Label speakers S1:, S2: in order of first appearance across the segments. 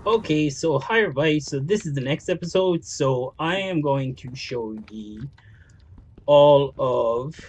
S1: Okay, so hi everybody. So this is the next episode. So I am going to show you all of.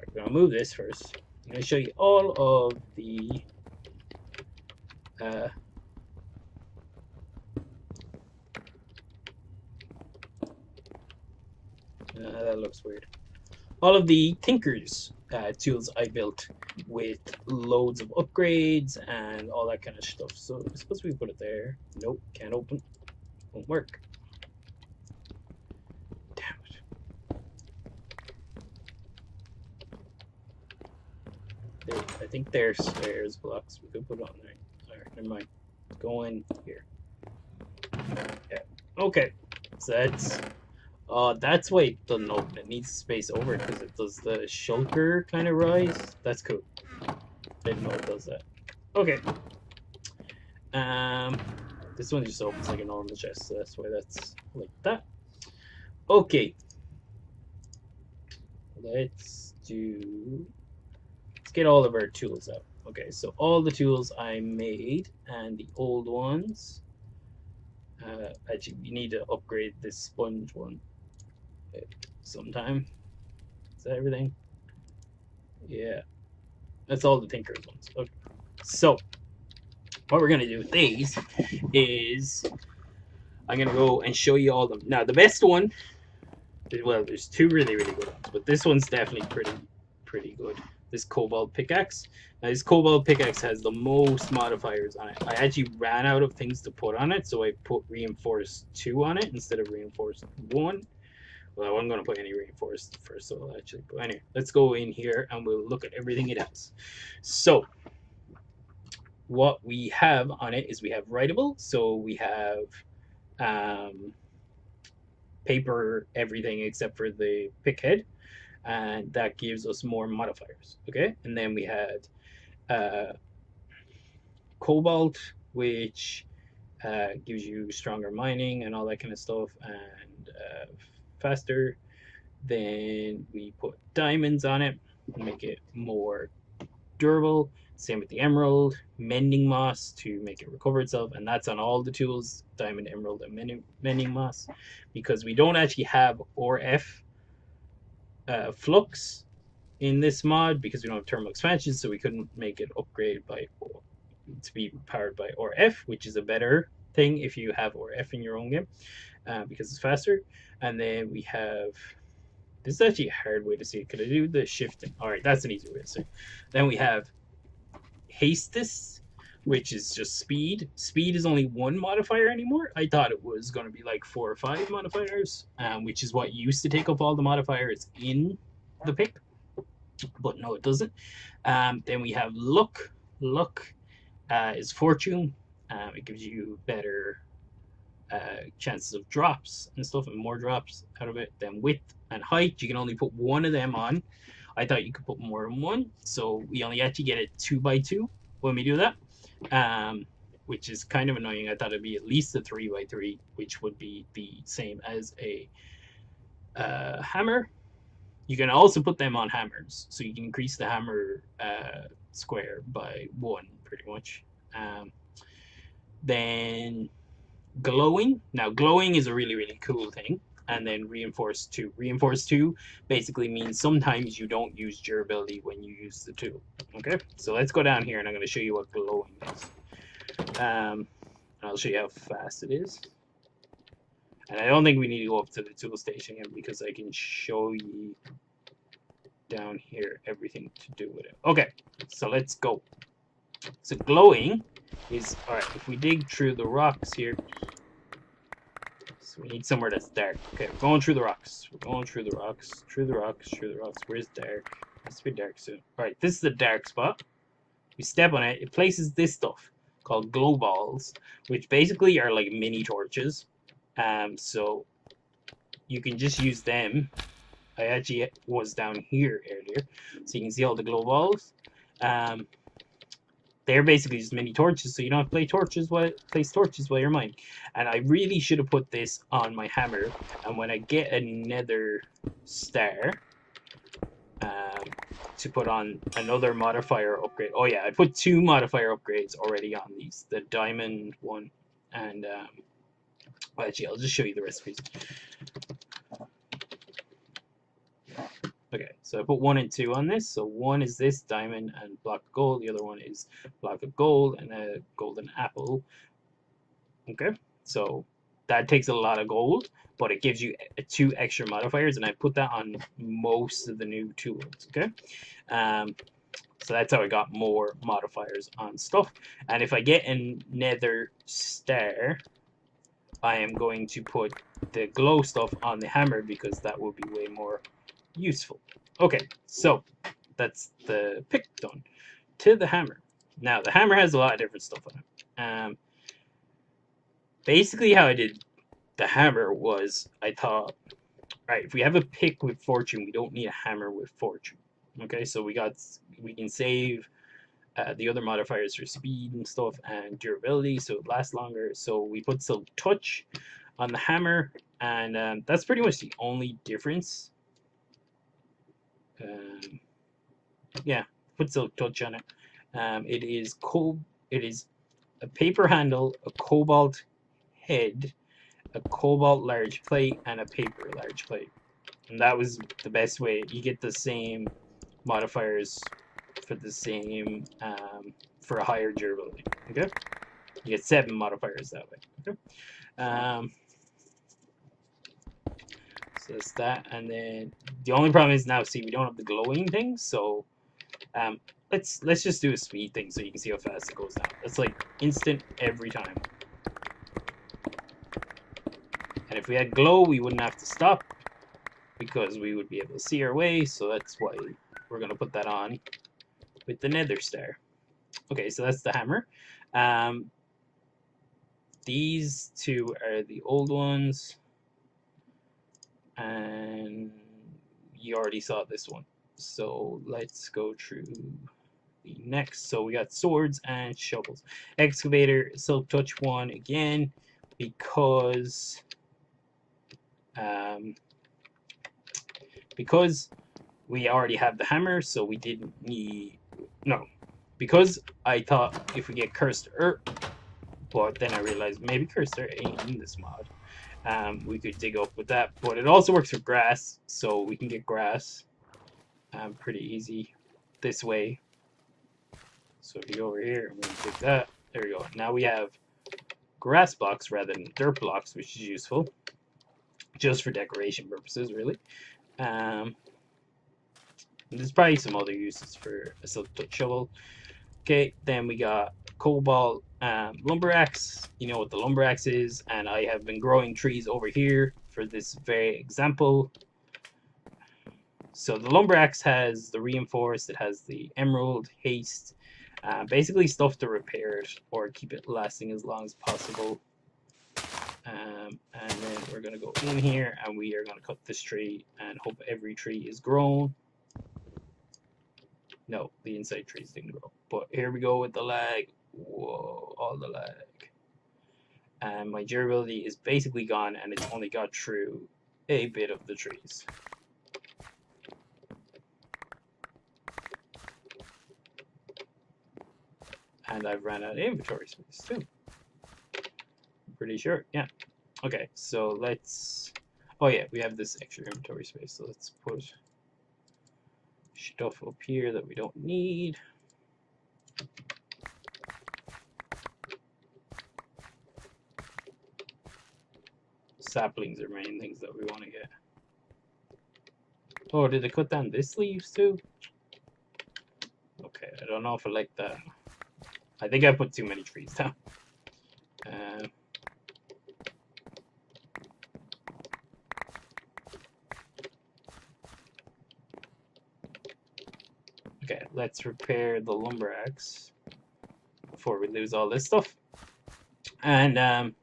S1: I'm gonna move this first. I'm gonna show you all of the. Uh, that looks weird. All of the Tinkers tools I built with loads of upgrades and all that kind of stuff. So I suppose we put it there. Nope, can't open. Won't work. Damn it. I think there's stairs blocks we could put on there. Alright, never mind. Go in here. Yeah. Okay. So that's why it doesn't open. It needs space over it because it does the shulker kind of rise. That's cool. Didn't know it does that. Okay. This one just opens like a normal chest, so that's why that's like that. Okay. Let's get all of our tools out. Okay, so all the tools I made and the old ones. Actually, you need to upgrade this sponge one sometime. Is that everything? Yeah, that's all the Tinker's ones. Okay. So, what we're gonna do with these is I'm gonna go and show you all of them. Now, the best one, well, there's two really good ones, but this one's definitely pretty good. This cobalt pickaxe. Now, this cobalt pickaxe has the most modifiers on it. I actually ran out of things to put on it, so I put reinforced 2 on it instead of reinforced 1. Well, I wasn't going to put any reinforced first, so actually. But anyway, let's go in here and we'll look at everything it has. So, what we have on it is we have writable. So we have paper, everything except for the pick head. And that gives us more modifiers. Okay, and then we had cobalt, which gives you stronger mining and all that kind of stuff, and faster. Then we put diamonds on it to make it more durable. Same with the emerald, mending moss to make it recover itself, and that's on all the tools, diamond, emerald, and mending moss, because we don't actually have ORF flux in this mod because we don't have thermal expansion, so we couldn't make it upgrade to be powered by ORF, which is a better thing if you have ORF in your own game because it's faster. And then we have, this is actually a hard way to see it. Could I do the shifting? All right, that's an easy way to say it. Then we have Hastis, which is just speed. Speed is only 1 modifier anymore. I thought it was going to be like 4 or 5 modifiers, which is what used to take up all the modifiers in the pick. But no, it doesn't. Then we have luck. Luck is fortune. It gives you better chances of drops and stuff, and more drops out of it. Then width and height, you can only put 1 of them on. I thought you could put more than 1, so we only actually get it 2x2 when we do that, which is kind of annoying. I thought it'd be at least a 3x3, which would be the same as a hammer. You can also put them on hammers, so you can increase the hammer square by 1, pretty much. Then glowing. Now, glowing is a really cool thing. And then reinforced 2. Reinforced 2 basically means sometimes you don't use durability when you use the tool. Okay, so let's go down here and I'm going to show you what glowing is. I'll show you how fast it is. And I don't think we need to go up to the tool station again because I can show you down here everything to do with it. Okay, so let's go. So glowing is, alright, if we dig through the rocks here, so we need somewhere that's dark. Okay, we're going through the rocks. We're going through the rocks, through the rocks, through the rocks. Where's dark? It has to be dark soon. Alright, this is the dark spot. We step on it, it places this stuff called glow balls, which basically are like mini torches. So you can just use them. I actually was down here earlier, so you can see all the glow balls. They're basically just mini torches, so you don't have to place torches while you're mining. And I really should have put this on my hammer. And when I get another star to put on another modifier upgrade. Oh yeah, I put 2 modifier upgrades already on these. The diamond one And actually, I'll just show you the recipes. Okay, so I put 1 and 2 on this. So 1 is this diamond and block of gold. The other one is block of gold and a golden apple. Okay, so that takes a lot of gold, but it gives you 2 extra modifiers, and I put that on most of the new tools. Okay, so that's how I got more modifiers on stuff. And if I get a nether star, I am going to put the glow stuff on the hammer because that will be way more useful. Okay, so that's the pick done. To the hammer. Now, the hammer has a lot of different stuff on it. Basically, how I did the hammer was I thought, right, if we have a pick with fortune, we don't need a hammer with fortune. Okay, so we can save the other modifiers for speed and stuff and durability, so it lasts longer. So we put silk touch on the hammer, and that's pretty much the only difference. Yeah, put silk touch on it. It is a paper handle, a cobalt head, a cobalt large plate, and a paper large plate. And that was the best way. You get the same modifiers for the same for a higher durability. Okay, you get 7 modifiers that way. Okay. So that's that, and then the only problem is now, see, we don't have the glowing thing, so let's just do a speed thing so you can see how fast it goes down. That's like instant every time. And if we had glow, we wouldn't have to stop because we would be able to see our way, so that's why we're going to put that on with the nether star. Okay, so that's the hammer. These 2 are the old ones, and you already saw this one. So let's go through the next. So we got swords and shovels. Excavator, silk touch 1 again, because we already have the hammer, so we didn't need, no, because I thought if we get cursed earth, but then I realized maybe cursed earth ain't in this mod. We could dig up with that, but it also works for grass, so we can get grass pretty easy this way. So if you go over here, I'm going to dig that. There we go. Now we have grass blocks rather than dirt blocks, which is useful just for decoration purposes, really. There's probably some other uses for a silk touch shovel. Okay, then we got cobalt lumber axe. You know what the lumber axe is, and I have been growing trees over here for this very example. So the lumber axe has the reinforced, it has the emerald, haste, basically stuff to repair it or keep it lasting as long as possible. And then we're going to go in here and we are going to cut this tree and hope every tree is grown. No, the inside trees didn't grow. But here we go with the lag. Whoa, all the lag. And my durability is basically gone, and it's only got through a bit of the trees. And I've ran out of inventory space too. I'm pretty sure, yeah. Okay, so let's... Oh yeah, we have this extra inventory space, so let's put stuff up here that we don't need. Saplings are main things that we want to get. Oh, did they cut down this leaves too? Okay, I don't know if I like that. I think I put too many trees down. Okay, let's repair the lumber axe before we lose all this stuff. And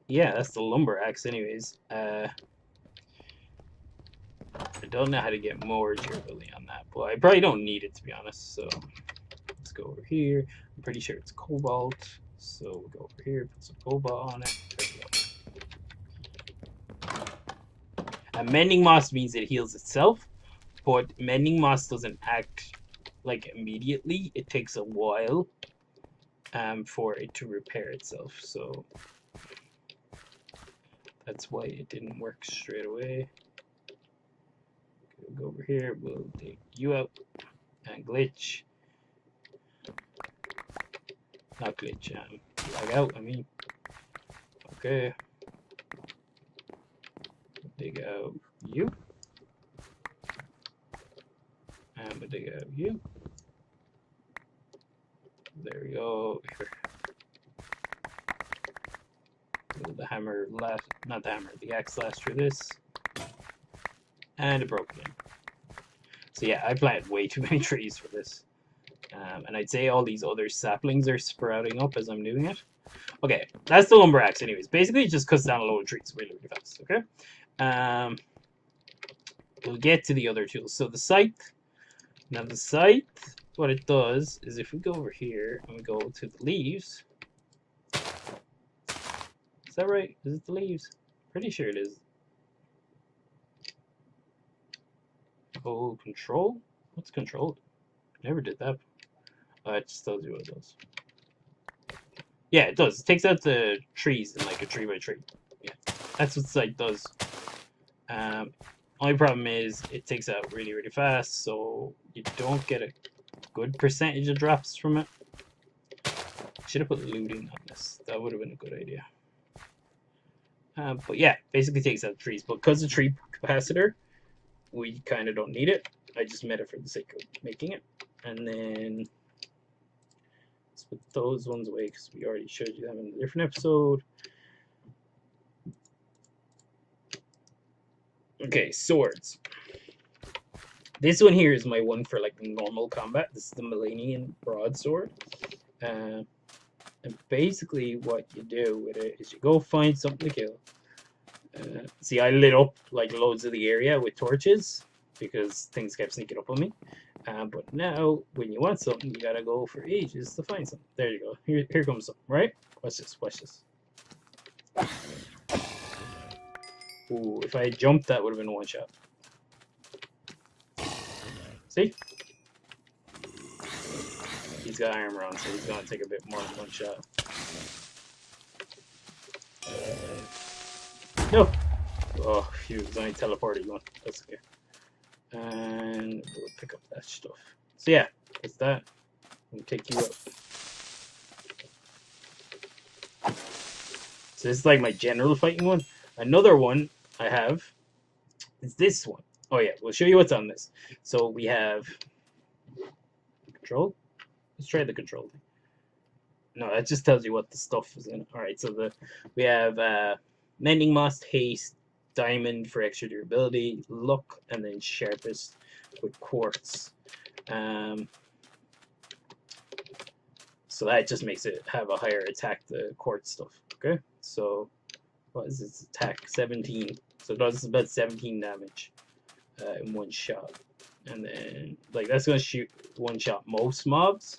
S1: yeah, that's the lumber axe anyways. I don't know how to get more durability on that, but I probably don't need it, to be honest. So let's go over here. I'm pretty sure it's cobalt, so we'll go over here, put some cobalt on it. And mending moss means it heals itself, but mending moss doesn't act like immediately. It takes a while. for it to repair itself. So that's why it didn't work straight away. We'll go over here, we'll take you out, and glitch. Not glitch, lag out, I mean. Okay. Dig out you. And we'll dig out you. There we go. Here. The hammer last, not the hammer, the axe last through this. And it broke again. So yeah, I planted way too many trees for this. And I'd say all these other saplings are sprouting up as I'm doing it. Okay, that's the lumber axe anyways. Basically, it just cuts down a load of trees really, really fast, okay? We'll get to the other tools. So the scythe. Now the scythe, what it does is if we go over here and we go to the leaves. Is that right? Is it the leaves? Pretty sure it is. Oh, control? What's control? Never did that. It just tells you what it does. Yeah, it does. It takes out the trees in like a tree by tree. Yeah, that's what scythe does. Only problem is it takes out really, really fast, so you don't get a good percentage of drops from it. Should have put looting on this. That would have been a good idea. But yeah, basically takes out trees. But because of tree capacitor, we kind of don't need it. I just made it for the sake of making it. And then let's put those ones away because we already showed you them in a different episode. Okay, swords. This one here is my one for like normal combat. This is the Millennium broadsword. And basically what you do with it is you go find something to kill. See, I lit up like loads of the area with torches because things kept sneaking up on me. But now, when you want something, you gotta go for ages to find something. There you go. Here comes something, right? Watch this, watch this. Ooh, if I had jumped, that would have been one shot. See? He's got armor on, so he's gonna take a bit more than one shot. No! Oh, he was only teleported one. That's okay. And we'll pick up that stuff. So yeah, that's that. We'll take you up. So this is like my general fighting one. Another one I have is this one. Oh yeah, we'll show you what's on this. So we have control. Let's try the control thing. No, that just tells you what the stuff is in. Alright, so we have mending moss, haste, diamond for extra durability, luck, and then sharpest with quartz. So that just makes it have a higher attack, the quartz stuff. Okay, so what is its attack? 17. So it does about 17 damage in one shot. And then, like, that's going to shoot one shot most mobs,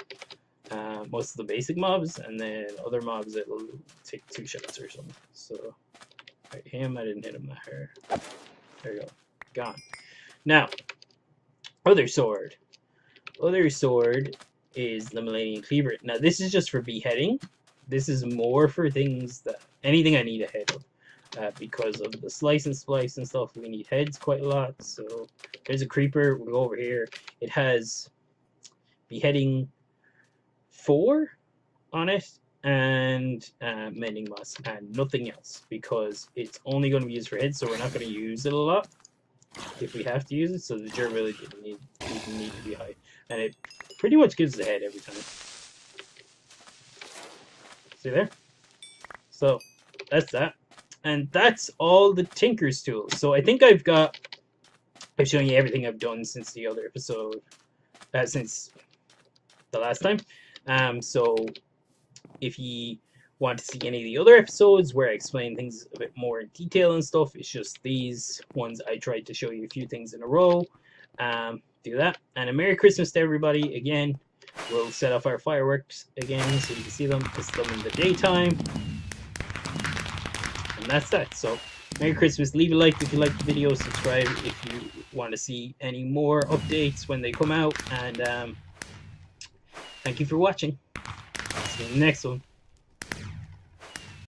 S1: most of the basic mobs, and then other mobs it will take 2 shots or something. So, right, him, I didn't hit him that hard. There you go. Gone. Now, other sword. Other sword is the Millennium Cleaver. Now, this is just for beheading. This is more for things that, anything I need a head of. Because of the slice and splice and stuff, we need heads quite a lot. So there's a creeper. We'll go over here. It has beheading 4 on it and mending moss and nothing else because it's only going to be used for heads. So we're not going to use it a lot if we have to use it. So the durability doesn't need to be high, and it pretty much gives the head every time. See there? So that's that. And that's all the Tinker's tools. So I think I've shown you everything I've done since the other episode, since the last time. So if you want to see any of the other episodes where I explain things a bit more in detail and stuff, it's just these ones I tried to show you a few things in a row. Do that. And a Merry Christmas to everybody. Again, we'll set off our fireworks again so you can see them. It's them in the daytime. And that's that. So, Merry Christmas. Leave a like if you like the video. Subscribe if you want to see any more updates when they come out. And thank you for watching. See see you in the next one.